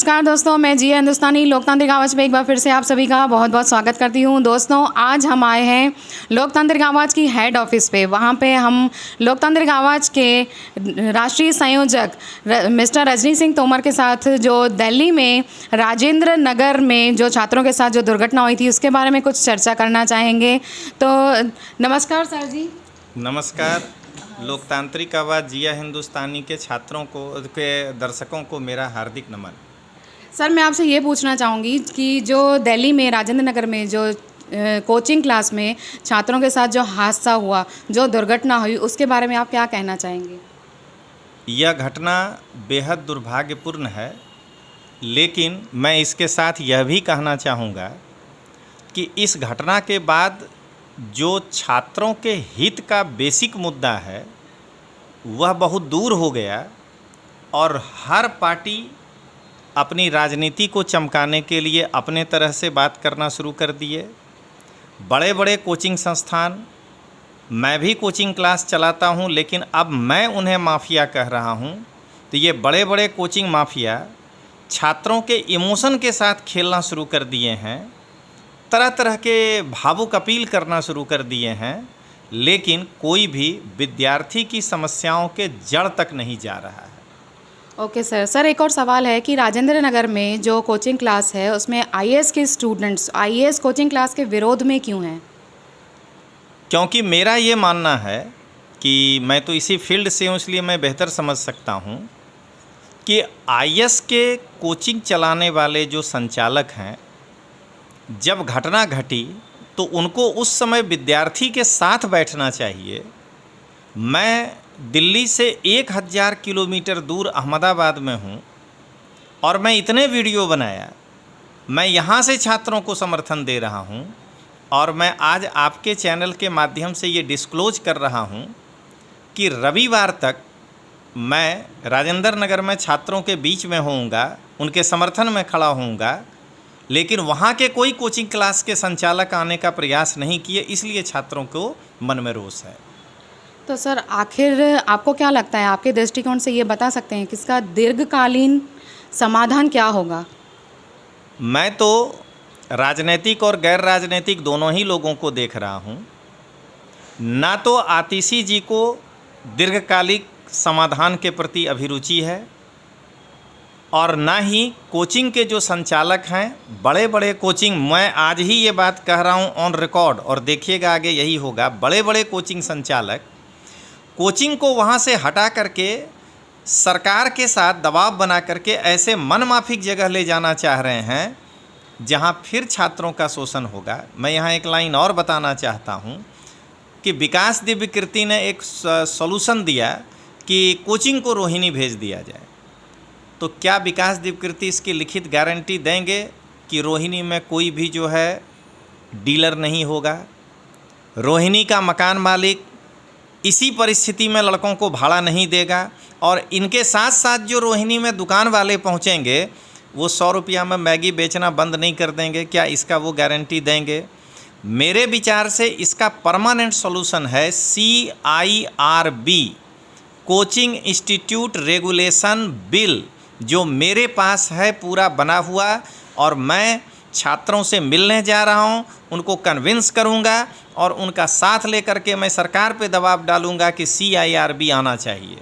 नमस्कार दोस्तों, मैं जी हिंदुस्तानी लोकतांत्रिक आवाज़ में एक बार फिर से आप सभी का बहुत बहुत स्वागत करती हूं। दोस्तों, आज हम आए हैं लोकतांत्रिक आवाज़ की हेड ऑफिस पे। वहां पे हम लोकतांत्रिक आवाज़ के राष्ट्रीय संयोजक मिस्टर रजनी सिंह तोमर के साथ जो दिल्ली में राजेंद्र नगर में जो छात्रों के साथ जो दुर्घटना हुई थी उसके बारे में कुछ चर्चा करना चाहेंगे। तो नमस्कार सर जी। नमस्कार। लोकतांत्रिक आवाज़ जिया हिंदुस्तानी के छात्रों को के दर्शकों को मेरा हार्दिक नमन। सर, मैं आपसे ये पूछना चाहूँगी कि जो दिल्ली में राजेंद्र नगर में जो कोचिंग क्लास में छात्रों के साथ जो हादसा हुआ, जो दुर्घटना हुई, उसके बारे में आप क्या कहना चाहेंगे? यह घटना बेहद दुर्भाग्यपूर्ण है, लेकिन मैं इसके साथ यह भी कहना चाहूँगा कि इस घटना के बाद जो छात्रों के हित का बेसिक मुद्दा है वह बहुत दूर हो गया और हर पार्टी अपनी राजनीति को चमकाने के लिए अपने तरह से बात करना शुरू कर दिए। बड़े बड़े कोचिंग संस्थान, मैं भी कोचिंग क्लास चलाता हूं, लेकिन अब मैं उन्हें माफिया कह रहा हूं। तो ये बड़े बड़े कोचिंग माफिया छात्रों के इमोशन के साथ खेलना शुरू कर दिए हैं, तरह तरह के भावुक अपील करना शुरू कर दिए हैं, लेकिन कोई भी विद्यार्थी की समस्याओं के जड़ तक नहीं जा रहा है। ओके सर, एक और सवाल है कि राजेंद्र नगर में जो कोचिंग क्लास है उसमें आईएएस के स्टूडेंट्स आईएएस कोचिंग क्लास के विरोध में क्यों हैं? क्योंकि मेरा ये मानना है कि मैं तो इसी फील्ड से हूँ, इसलिए मैं बेहतर समझ सकता हूँ कि आईएएस के कोचिंग चलाने वाले जो संचालक हैं, जब घटना घटी तो उनको उस समय विद्यार्थी के साथ बैठना चाहिए। मैं दिल्ली से 1000 किलोमीटर दूर अहमदाबाद में हूँ और मैं इतने वीडियो बनाया, मैं यहाँ से छात्रों को समर्थन दे रहा हूँ और मैं आज आपके चैनल के माध्यम से ये डिस्क्लोज कर रहा हूँ कि रविवार तक मैं राजेंद्र नगर में छात्रों के बीच में होऊंगा, उनके समर्थन में खड़ा होऊंगा, लेकिन वहाँ के कोई कोचिंग क्लास के संचालक आने का प्रयास नहीं किए, इसलिए छात्रों को मन में रोष है। तो सर, आखिर आपको क्या लगता है, आपके दृष्टिकोण से ये बता सकते हैं कि इसका दीर्घकालीन समाधान क्या होगा? मैं तो राजनीतिक और गैर राजनीतिक दोनों ही लोगों को देख रहा हूँ। ना तो आतिशी जी को दीर्घकालिक समाधान के प्रति अभिरुचि है और ना ही कोचिंग के जो संचालक हैं, बड़े बड़े कोचिंग, मैं आज ही ये बात कह रहा हूँ ऑन रिकॉर्ड और देखिएगा आगे यही होगा, बड़े बड़े कोचिंग संचालक कोचिंग को वहाँ से हटा करके सरकार के साथ दबाव बना करके ऐसे मनमाफिक जगह ले जाना चाह रहे हैं जहाँ फिर छात्रों का शोषण होगा। मैं यहाँ एक लाइन और बताना चाहता हूँ कि विकास दिव्यकीर्ति ने एक सॉल्यूशन दिया कि कोचिंग को रोहिणी भेज दिया जाए। तो क्या विकास दिव्यकीर्ति इसकी लिखित गारंटी देंगे कि रोहिणी में कोई भी जो है डीलर नहीं होगा? रोहिणी का मकान मालिक इसी परिस्थिति में लड़कों को भाड़ा नहीं देगा और इनके साथ साथ जो रोहिणी में दुकान वाले पहुंचेंगे वो 100 रुपया में मैगी बेचना बंद नहीं कर देंगे? क्या इसका वो गारंटी देंगे? मेरे विचार से इसका परमानेंट सॉल्यूशन है CIRB, coaching institute regulation bill, जो मेरे पास है पूरा बना हुआ, और मैं छात्रों से मिलने जा रहा हूं, उनको कन्विंस करूंगा और उनका साथ लेकर के मैं सरकार पे दबाव डालूंगा कि CIRB आना चाहिए।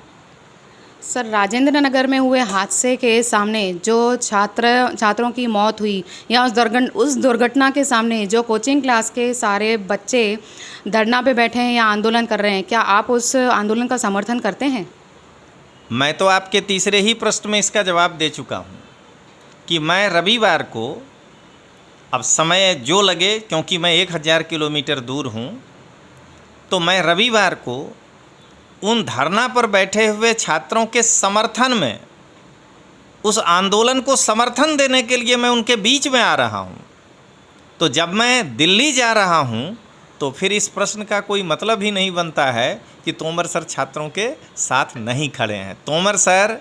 सर, राजेंद्र नगर में हुए हादसे के सामने जो छात्रों की मौत हुई या उस दुर्घटना के सामने जो कोचिंग क्लास के सारे बच्चे धरना पे बैठे हैं या आंदोलन कर रहे हैं, क्या आप उस आंदोलन का समर्थन करते हैं? मैं तो आपके तीसरे ही प्रश्न में इसका जवाब दे चुका हूँ कि मैं रविवार को, अब समय जो लगे क्योंकि मैं 1000 किलोमीटर दूर हूँ, तो मैं रविवार को उन धरना पर बैठे हुए छात्रों के समर्थन में, उस आंदोलन को समर्थन देने के लिए मैं उनके बीच में आ रहा हूँ। तो जब मैं दिल्ली जा रहा हूँ तो फिर इस प्रश्न का कोई मतलब ही नहीं बनता है कि तोमर सर छात्रों के साथ नहीं खड़े हैं। तोमर सर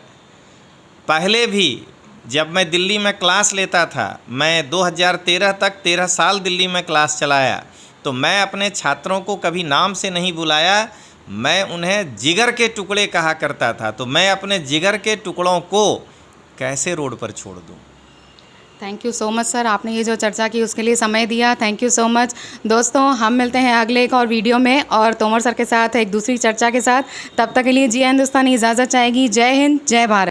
पहले भी जब मैं दिल्ली में क्लास लेता था, मैं 2013 तक 13 साल दिल्ली में क्लास चलाया, तो मैं अपने छात्रों को कभी नाम से नहीं बुलाया, मैं उन्हें जिगर के टुकड़े कहा करता था। तो मैं अपने जिगर के टुकड़ों को कैसे रोड पर छोड़ दूं। Thank you so much sir, आपने ये जो चर्चा की उसके लिए समय दिया, थैंक यू सो मच। दोस्तों हम मिलते हैं अगले एक और वीडियो में और तोमर सर के साथ एक दूसरी चर्चा के साथ। तब तक के लिए जी हिंदुस्तानी इजाज़त चाहेगी। जय हिंद, जय भारत।